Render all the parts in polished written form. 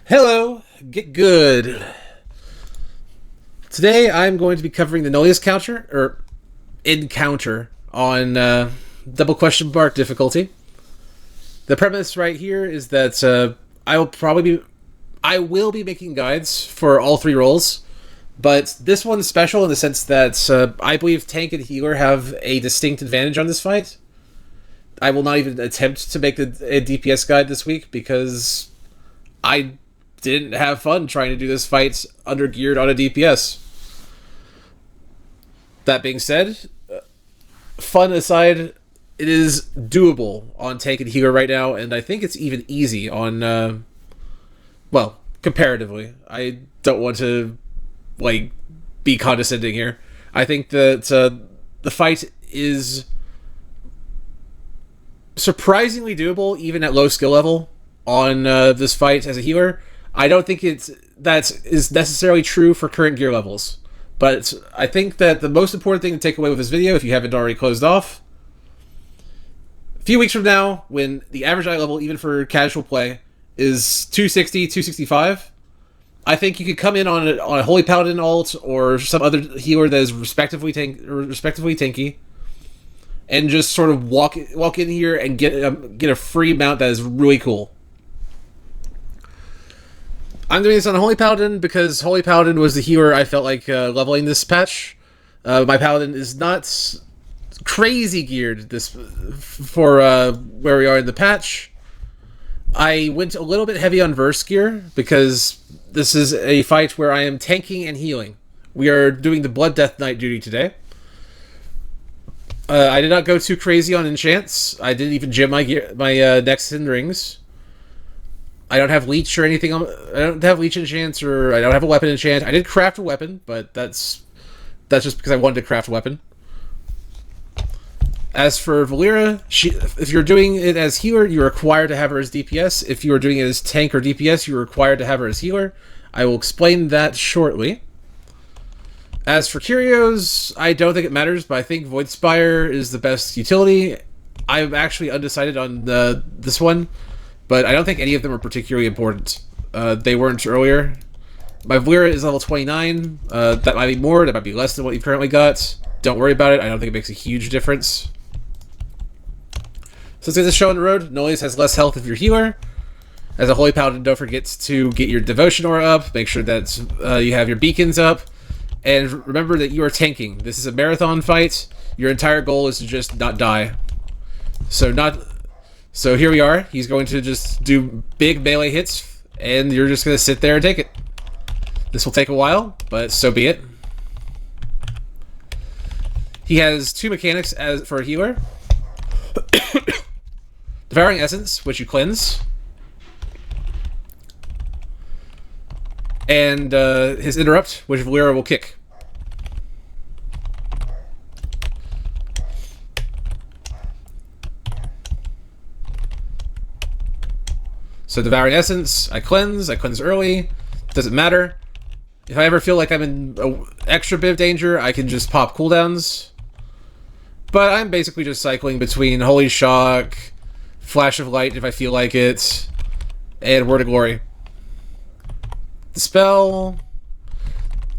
Hello, get good. Today I'm going to be covering the Nullaeus encounter on double question mark difficulty. The premise right here is that I will be making guides for all three roles, but this one's special in the sense that I believe tank and healer have a distinct advantage on this fight. I will not even attempt to make a DPS guide this week because I didn't have fun trying to do this fight undergeared on a DPS. That being said, fun aside, it is doable on tank and healer right now, and I think it's even easy on, well, comparatively. I don't want to, be condescending here. I think that the fight is surprisingly doable, even at low skill level, on this fight as a healer. I don't think that is necessarily true for current gear levels. But I think that the most important thing to take away with this video, if you haven't already closed off, a few weeks from now, when the average eye level, even for casual play, is 260, 265, I think you could come in on a Holy Paladin ult or some other healer that is respectively tanky, and just sort of walk in here and get a free mount that is really cool. I'm doing this on Holy Paladin because Holy Paladin was the healer I felt like leveling this patch. My Paladin is not crazy geared for where we are in the patch. I went a little bit heavy on verse gear because this is a fight where I am tanking and healing. We are doing the Blood Death Knight duty today. I did not go too crazy on enchants. I didn't even gem my next in rings. I don't have leech or anything. I don't have leech enchants, or I don't have a weapon enchant. I did craft a weapon, but that's just because I wanted to craft a weapon. As for Valeera, if you're doing it as healer, you're required to have her as DPS. If you are doing it as tank or DPS, you're required to have her as healer. I will explain that shortly. As for curios, I don't think it matters, but I think Void Spire is the best utility. I'm actually undecided on this one, but I don't think any of them are particularly important. They weren't earlier. My Valeera is level 29. That might be more, that might be less than what you've currently got. Don't worry about it. I don't think it makes a huge difference. So let's get this show on the road. Nullaeus has less health if you're healer. As a Holy Paladin, don't forget to get your Devotion Aura up. Make sure that you have your beacons up. And remember that you are tanking. This is a marathon fight. Your entire goal is to just not die. So here we are. He's going to just do big melee hits, and you're just going to sit there and take it. This will take a while, but so be it. He has two mechanics for a healer. Devouring Essence, which you cleanse. And his Interrupt, which Valeera will kick. So Devouring Essence, I cleanse early, doesn't matter. If I ever feel like I'm in an extra bit of danger, I can just pop cooldowns. But I'm basically just cycling between Holy Shock, Flash of Light if I feel like it, and Word of Glory. The spell,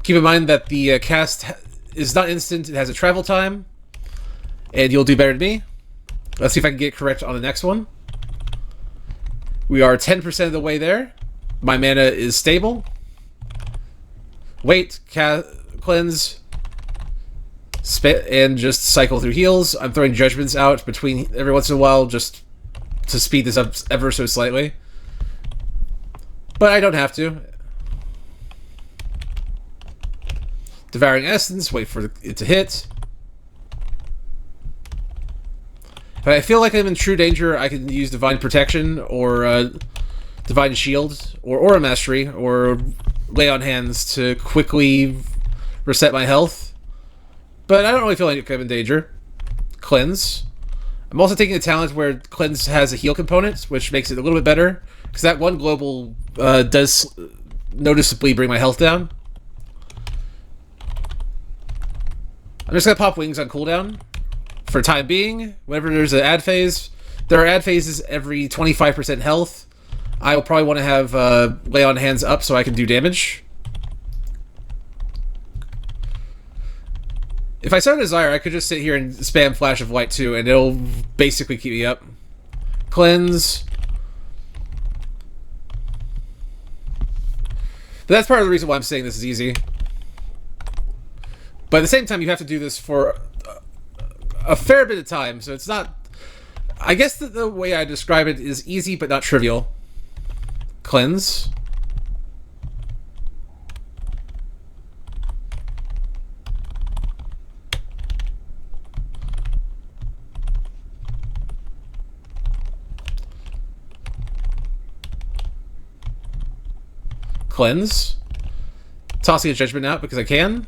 keep in mind that the cast is not instant, it has a travel time, and you'll do better than me. Let's see if I can get correct on the next one. We are 10% of the way there. My mana is stable. Wait, cleanse, and just cycle through heals. I'm throwing judgments out between every once in a while just to speed this up ever so slightly. But I don't have to. Devouring Essence, wait for it to hit. If I feel like I'm in true danger, I can use Divine Protection or Divine Shield or Aura Mastery or Lay on Hands to quickly reset my health. But I don't really feel like I'm in danger. Cleanse. I'm also taking a talent where Cleanse has a heal component, which makes it a little bit better, because that one global does noticeably bring my health down. I'm just going to pop Wings on cooldown. For time being, whenever there's an ad phase, there are ad phases every 25% health. I will probably want to have Lay on Hands up so I can do damage. If I so desire, I could just sit here and spam Flash of Light too, and it'll basically keep me up. Cleanse. But that's part of the reason why I'm saying this is easy. But at the same time, you have to do this for a fair bit of time, so it's not... I guess the way I describe it is easy, but not trivial. Cleanse. Cleanse. Tossing a Judgment out because I can.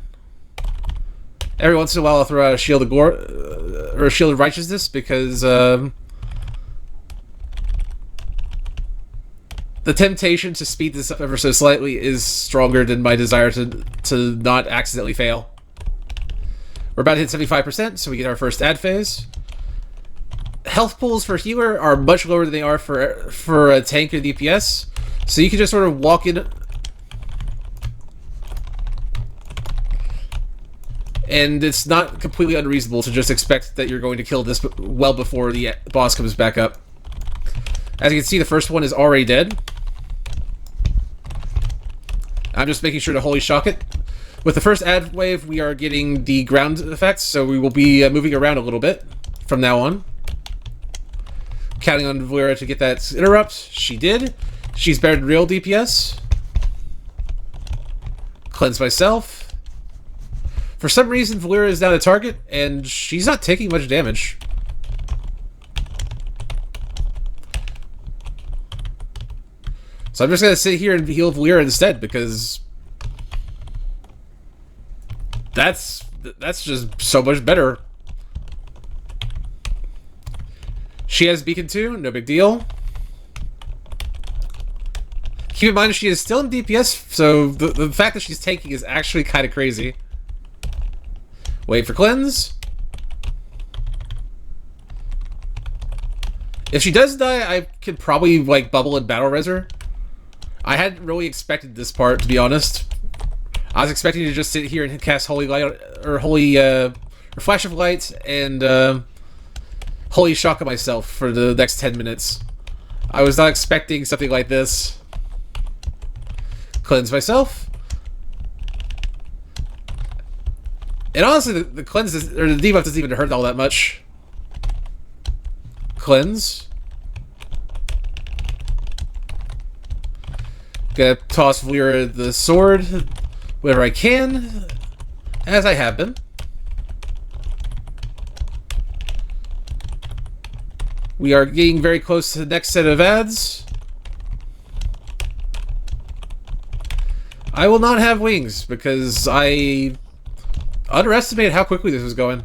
Every once in a while I'll throw out a Shield of Gore, or a Shield of Righteousness because the temptation to speed this up ever so slightly is stronger than my desire to not accidentally fail. We're about to hit 75%, so we get our first ad phase. Health pools for healer are much lower than they are for a tank or DPS, so you can just sort of walk in. And it's not completely unreasonable to just expect that you're going to kill this well before the boss comes back up. As you can see, the first one is already dead. I'm just making sure to Holy Shock it. With the first ad wave, we are getting the ground effects, so we will be moving around a little bit from now on. Counting on Valeera to get that interrupt. She did. She's better than real DPS. Cleanse myself. For some reason, Valeera is now the target, and she's not taking much damage. So I'm just going to sit here and heal Valeera instead, because that's just so much better. She has Beacon too, no big deal. Keep in mind she is still in DPS, so the fact that she's tanking is actually kind of crazy. Wait for cleanse. If she does die, I could probably like bubble and battle res her. I hadn't really expected this part, to be honest. I was expecting to just sit here and cast Holy Light or Flash of Light and Holy Shock on myself for the next 10 minutes. I was not expecting something like this. Cleanse myself. And honestly, the cleanse or the debuff doesn't even hurt all that much. Cleanse. Gonna toss Valeera the sword whenever I can, as I have been. We are getting very close to the next set of ads. I will not have wings because I underestimated how quickly this was going.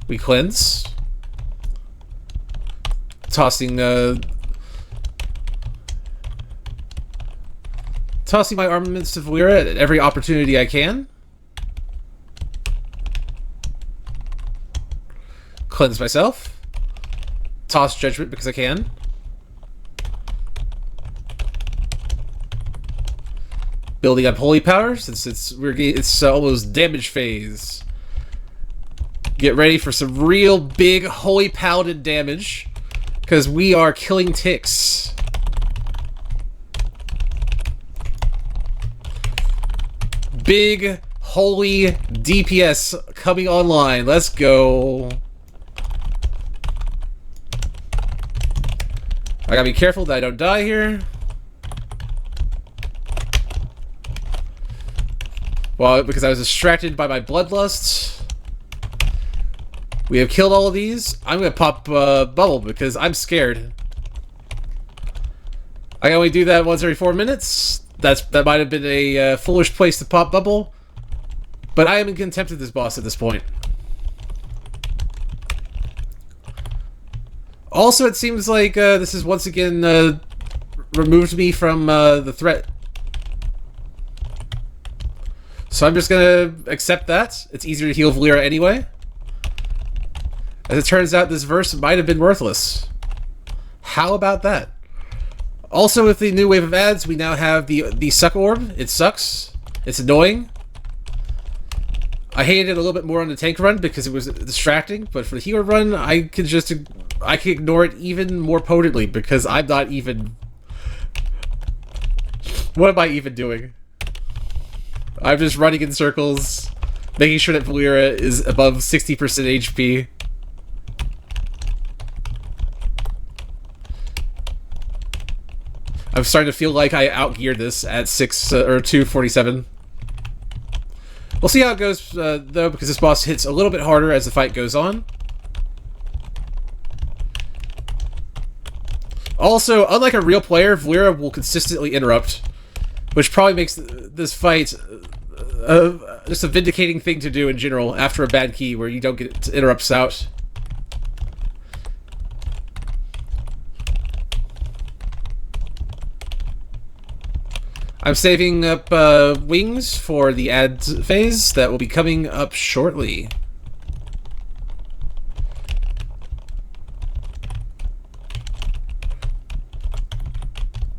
We cleanse. Tossing my armaments to Valeera at every opportunity I can. Cleanse myself. Toss Judgment because I can. Building up Holy Power since it's almost damage phase. Get ready for some real big Holy Paladin damage, because we are killing ticks. Big Holy DPS coming online. Let's go. I gotta be careful that I don't die here. Well, because I was distracted by my bloodlust. We have killed all of these. I'm gonna pop Bubble because I'm scared. I can only do that once every 4 minutes. That might have been a foolish place to pop Bubble, but I am in contempt of this boss at this point. Also, it seems like this has once again removed me from the threat. So I'm just gonna accept that. It's easier to heal Valeera anyway. As it turns out, this verse might have been worthless. How about that? Also, with the new wave of ads, we now have the suck orb. It sucks. It's annoying. I hated it a little bit more on the tank run because it was distracting, but for the healer run, I can ignore it even more potently because I'm not even... What am I even doing? I'm just running in circles, making sure that Valeera is above 60% HP. I'm starting to feel like I outgeared this at 247. We'll see how it goes, though, because this boss hits a little bit harder as the fight goes on. Also, unlike a real player, Valeera will consistently interrupt, which probably makes this fight just a vindicating thing to do in general after a bad key where you don't get interrupts out. I'm saving up wings for the ad phase that will be coming up shortly.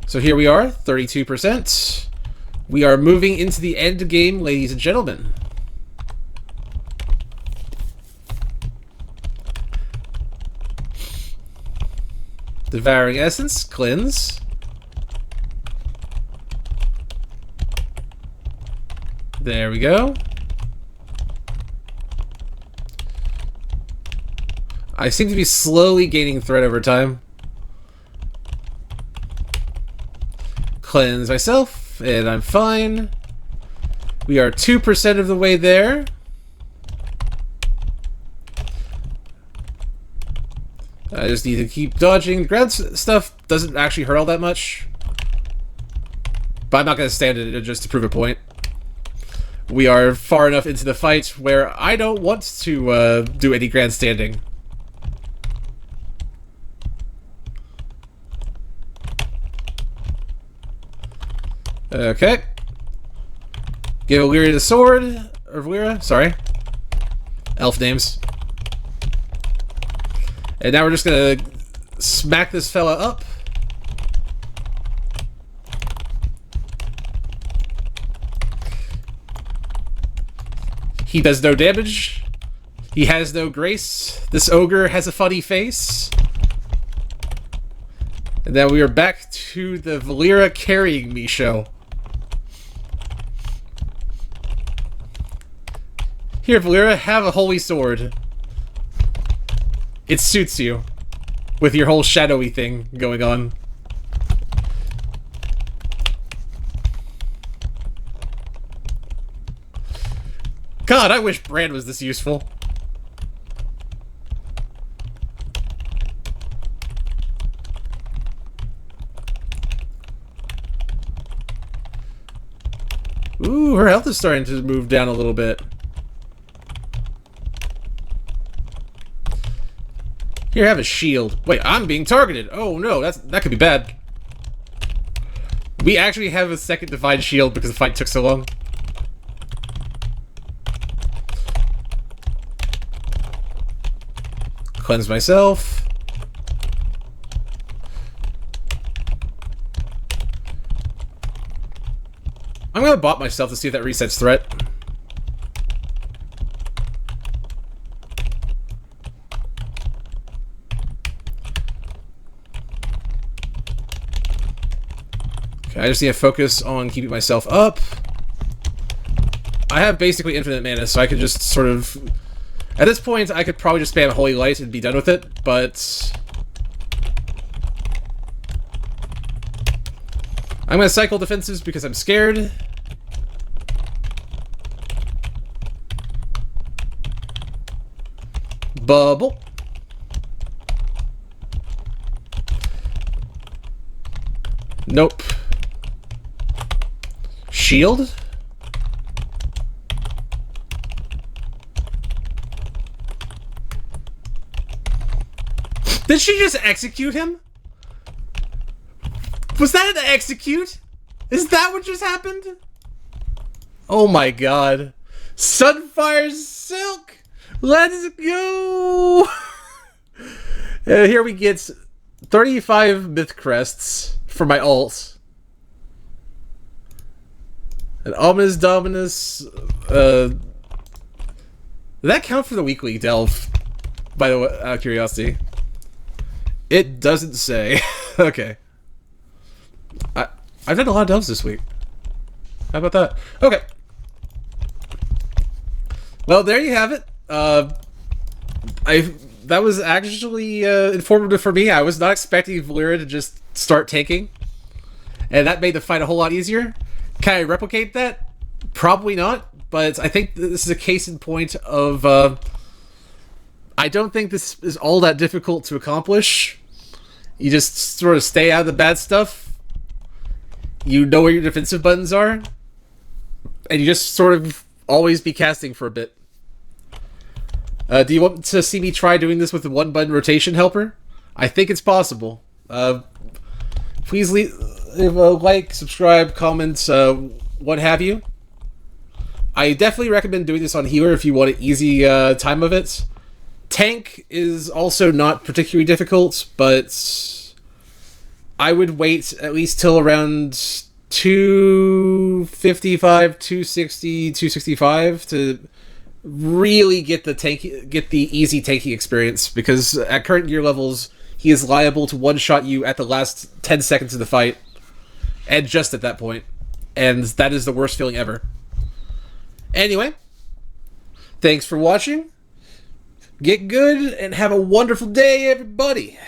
So here we are, 32%. We are moving into the end game, ladies and gentlemen. Devouring Essence, cleanse. There we go. I seem to be slowly gaining threat over time. Cleanse myself, and I'm fine. We are 2% of the way there. I just need to keep dodging. Ground stuff doesn't actually hurt all that much. But I'm not going to stand it just to prove a point. We are far enough into the fight where I don't want to do any grandstanding. Okay. Give Valeera the sword. Or Valeera, sorry. Elf names. And now we're just gonna smack this fella up. He does no damage. He has no grace. This ogre has a funny face. And then we are back to the Valeera carrying me show. Here, Valeera, have a holy sword. It suits you. With your whole shadowy thing going on. God, I wish Brand was this useful. Ooh, her health is starting to move down a little bit. Here, have a shield. Wait, I'm being targeted. Oh no, that could be bad. We actually have a second divine shield because the fight took so long. Cleanse myself. I'm gonna bot myself to see if that resets threat. Okay, I just need to focus on keeping myself up. I have basically infinite mana, so I could just sort of... At this point, I could probably just spam Holy Light and be done with it, but... I'm gonna cycle defensives because I'm scared. Bubble. Nope. Shield? Did she just execute him? Was that an execute? Is that what just happened? Oh my god. Sunfire Silk! Let's go! Here we get 35 myth crests for my ult. An Ominous Dominus. Did that count for the weekly delve? By the way, out of curiosity. It doesn't say. Okay. I've done a lot of delves this week. How about that? Okay. Well, there you have it. That was actually informative for me. I was not expecting Valeera to just start tanking, and that made the fight a whole lot easier. Can I replicate that? Probably not, but I think this is a case in point of I don't think this is all that difficult to accomplish. You just sort of stay out of the bad stuff. You know where your defensive buttons are, and you just sort of always be casting for a bit. Do you want to see me try doing this with a one-button rotation helper? I think it's possible. Please leave a like, subscribe, comment, what have you. I definitely recommend doing this on healer if you want an easy time of it. Tank is also not particularly difficult, but I would wait at least till around 255, 260, 265 to really get the easy tanking experience, because at current gear levels he is liable to one-shot you at the last 10 seconds of the fight, and just at that point, and that is the worst feeling ever. Anyway, thanks for watching, get good, and have a wonderful day, everybody.